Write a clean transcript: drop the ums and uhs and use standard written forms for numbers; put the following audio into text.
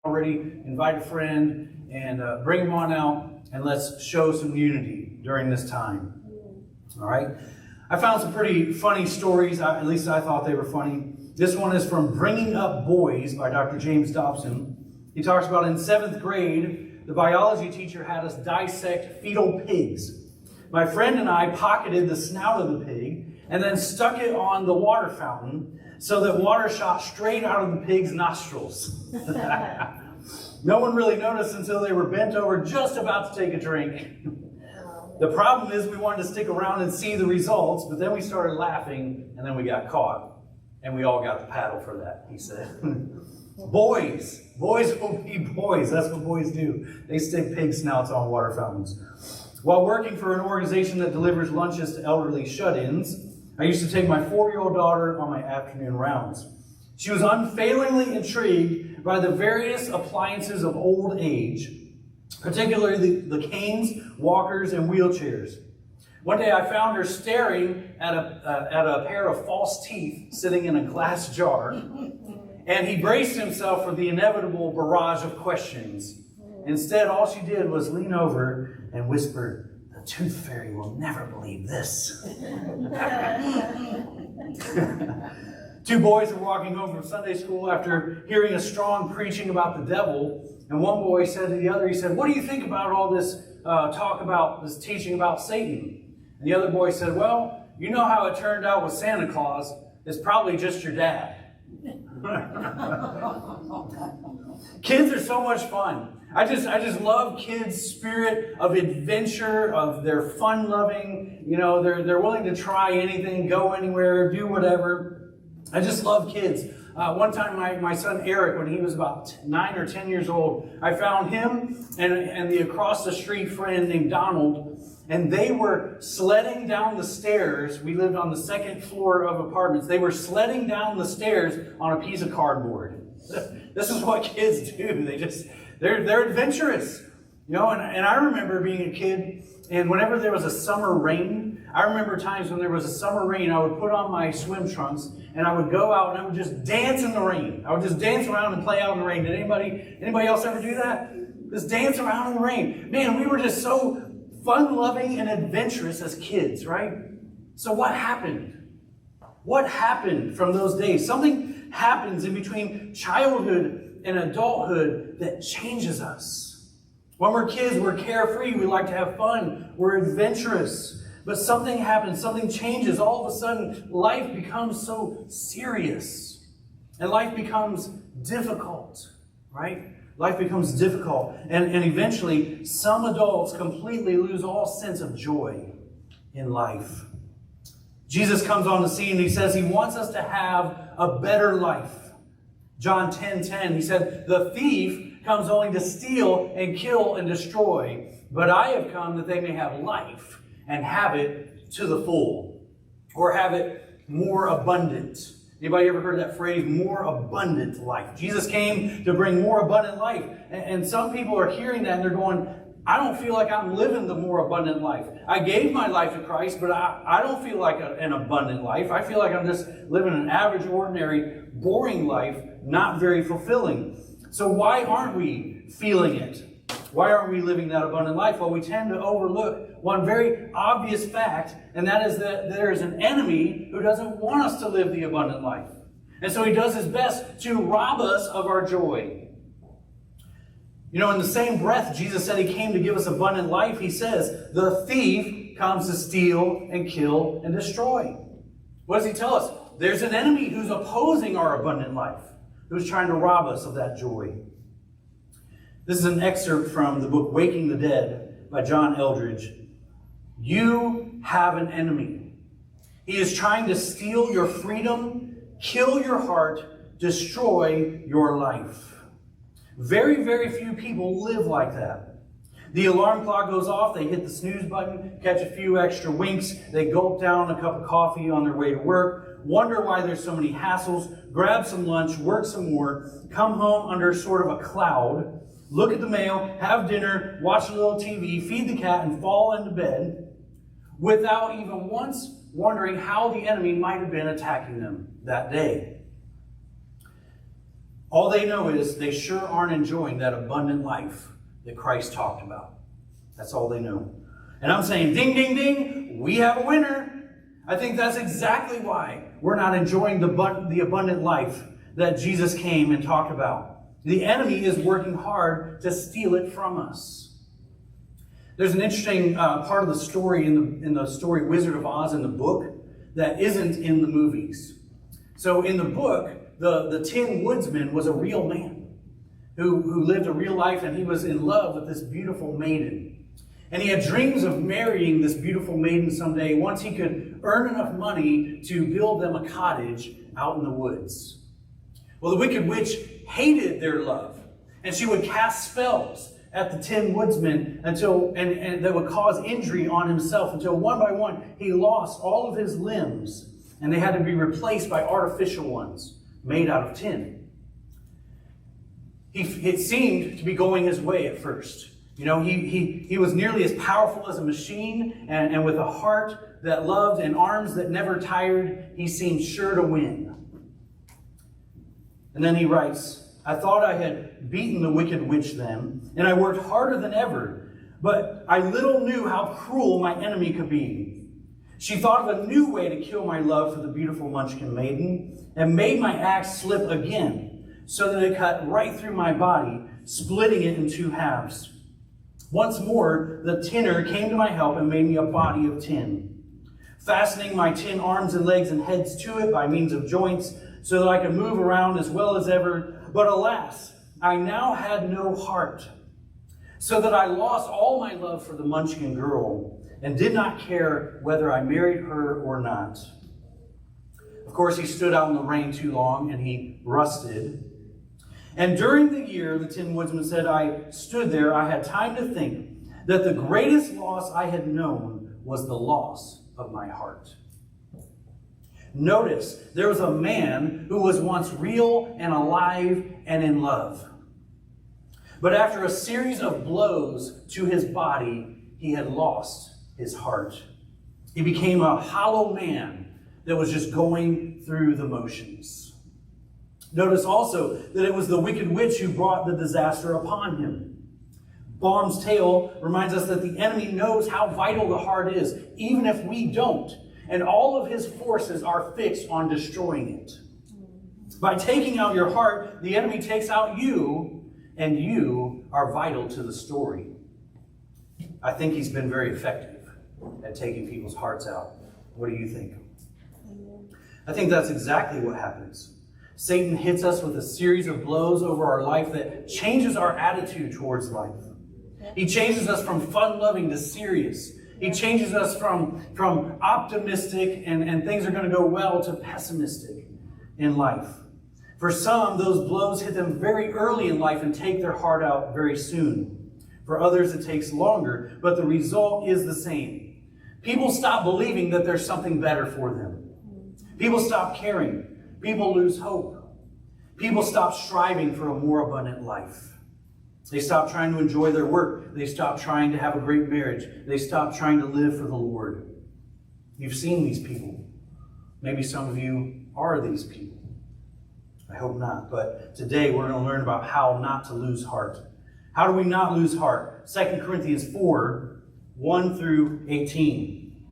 already, invite a friend and bring them on out, and let's show some unity during this time. All right? I found some pretty funny stories, at least I thought they were funny. This one is from Bringing Up Boys by Dr. James Dobson. He talks about in 7th grade, the biology teacher had us dissect fetal pigs. My friend and I pocketed the snout of the pig and then stuck it on the water fountain so that water shot straight out of the pig's nostrils. No one really noticed until they were bent over just about to take a drink. The problem is we wanted to stick around and see the results, but then we started laughing and then we got caught. And we all got the paddle for that, he said. Boys will be boys. That's what boys do. They stick pig snouts on water fountains. While working for an organization that delivers lunches to elderly shut-ins, I used to take my 4-year-old daughter on my afternoon rounds. She was unfailingly intrigued by the various appliances of old age, particularly the canes, walkers, and wheelchairs. One day I found her staring at a pair of false teeth sitting in a glass jar, and he braced himself for the inevitable barrage of questions. Instead, all she did was lean over and whisper, "The tooth fairy will never believe this." 2 boys were walking home from Sunday school after hearing a strong preaching about the devil, and one boy said to the other, he said, "What do you think about all this talk about this teaching about Satan?" And the other boy said, "Well, you know how it turned out with Santa Claus. It's probably just your dad." Kids are so much fun. I just love kids' spirit of adventure, of their fun-loving. You know, they're willing to try anything, go anywhere, do whatever. I just love kids. One time, my son Eric, when he was about 9 or 10 years old, I found him and the across the street friend named Donald, and they were sledding down the stairs. We lived on the 2nd floor of apartments. They were sledding down the stairs on a piece of cardboard. This is what kids do. They're adventurous, you know. And I remember being a kid, and whenever there was a summer rain, I remember times when there was a summer rain, I would put on my swim trunks and I would go out and I would just dance in the rain. I would just dance around and play out in the rain. Did anybody else ever do that? Just dance around in the rain. Man, we were just so fun-loving and adventurous as kids, right? So what happened? What happened from those days? Something happens in between childhood and adulthood that changes us. When we're kids, we're carefree. We like to have fun. We're adventurous. But something happens. Something changes. All of a sudden, life becomes so serious. And life becomes difficult, right? Life becomes difficult. And eventually, some adults completely lose all sense of joy in life. Jesus comes on the scene and he says he wants us to have a better life. John 10:10, he said, "The thief comes only to steal and kill and destroy, but I have come that they may have life and have it to the full," or have it more abundant. Anybody ever heard that phrase, more abundant life? Jesus came to bring more abundant life. And some people are hearing that and they're going, "I don't feel like I'm living the more abundant life. I gave my life to Christ, but I don't feel like an abundant life. I feel like I'm just living an average, ordinary, boring life, not very fulfilling." So why aren't we feeling it? Why aren't we living that abundant life? Well, we tend to overlook one very obvious fact, and that is that there is an enemy who doesn't want us to live the abundant life. And so he does his best to rob us of our joy. You know, in the same breath, Jesus said he came to give us abundant life. He says, the thief comes to steal and kill and destroy. What does he tell us? There's an enemy who's opposing our abundant life, who's trying to rob us of that joy. This is an excerpt from the book Waking the Dead by John Eldridge. You have an enemy. He is trying to steal your freedom, kill your heart, destroy your life. Very, very few people live like that. The alarm clock goes off, they hit the snooze button, catch a few extra winks, they gulp down a cup of coffee on their way to work, wonder why there's so many hassles, grab some lunch, work some more, come home under sort of a cloud, look at the mail, have dinner, watch a little TV, feed the cat, and fall into bed without even once wondering how the enemy might have been attacking them that day. All they know is they sure aren't enjoying that abundant life that Christ talked about. That's all they know. And I'm saying, ding, ding, ding, we have a winner. I think that's exactly why we're not enjoying the abundant life that Jesus came and talked about. The enemy is working hard to steal it from us. There's an interesting part of the story in the story Wizard of Oz in the book that isn't in the movies. So in the book, the Tin Woodsman was a real man who lived a real life, and he was in love with this beautiful maiden. And he had dreams of marrying this beautiful maiden someday once he could earn enough money to build them a cottage out in the woods. Well, the Wicked Witch hated their love, and she would cast spells at the Tin Woodsman and that would cause injury on himself until one by one he lost all of his limbs, and they had to be replaced by artificial ones made out of tin. It seemed to be going his way at first. You know, he was nearly as powerful as a machine, and with a heart that loved and arms that never tired, he seemed sure to win. And then he writes, I thought I had beaten the Wicked Witch then, and I worked harder than ever, but I little knew how cruel my enemy could be. She thought of a new way to kill my love for the beautiful Munchkin maiden, and made my axe slip again, so that it cut right through my body, splitting it in two halves. Once more, the tinner came to my help and made me a body of tin, fastening my tin arms and legs and heads to it by means of joints, so that I could move around as well as ever. But alas, I now had no heart, so that I lost all my love for the Munchkin girl, and did not care whether I married her or not. Of course, he stood out in the rain too long, and he rusted. And during the year, the Tin Woodsman said, I stood there, I had time to think that the greatest loss I had known was the loss of my heart. Notice, there was a man who was once real and alive and in love. But after a series of blows to his body, he had lost his heart. He became a hollow man that was just going through the motions. Notice also that it was the Wicked Witch who brought the disaster upon him. Baum's tale reminds us that the enemy knows how vital the heart is, even if we don't. And all of his forces are fixed on destroying it. By taking out your heart, the enemy takes out you, and you are vital to the story. I think he's been very effective at taking people's hearts out. What do you think? I think that's exactly what happens. Satan hits us with a series of blows over our life that changes our attitude towards life. He changes us from fun-loving to serious. He changes us from optimistic and things are going to go well to pessimistic in life. For some, those blows hit them very early in life and take their heart out very soon. For others, it takes longer, but the result is the same. People stop believing that there's something better for them. People stop caring. People lose hope. People stop striving for a more abundant life. They stop trying to enjoy their work. They stop trying to have a great marriage. They stop trying to live for the Lord. You've seen these people. Maybe some of you are these people. I hope not. But today we're going to learn about how not to lose heart. How do we not lose heart? 2 Corinthians 4, 1 through 18.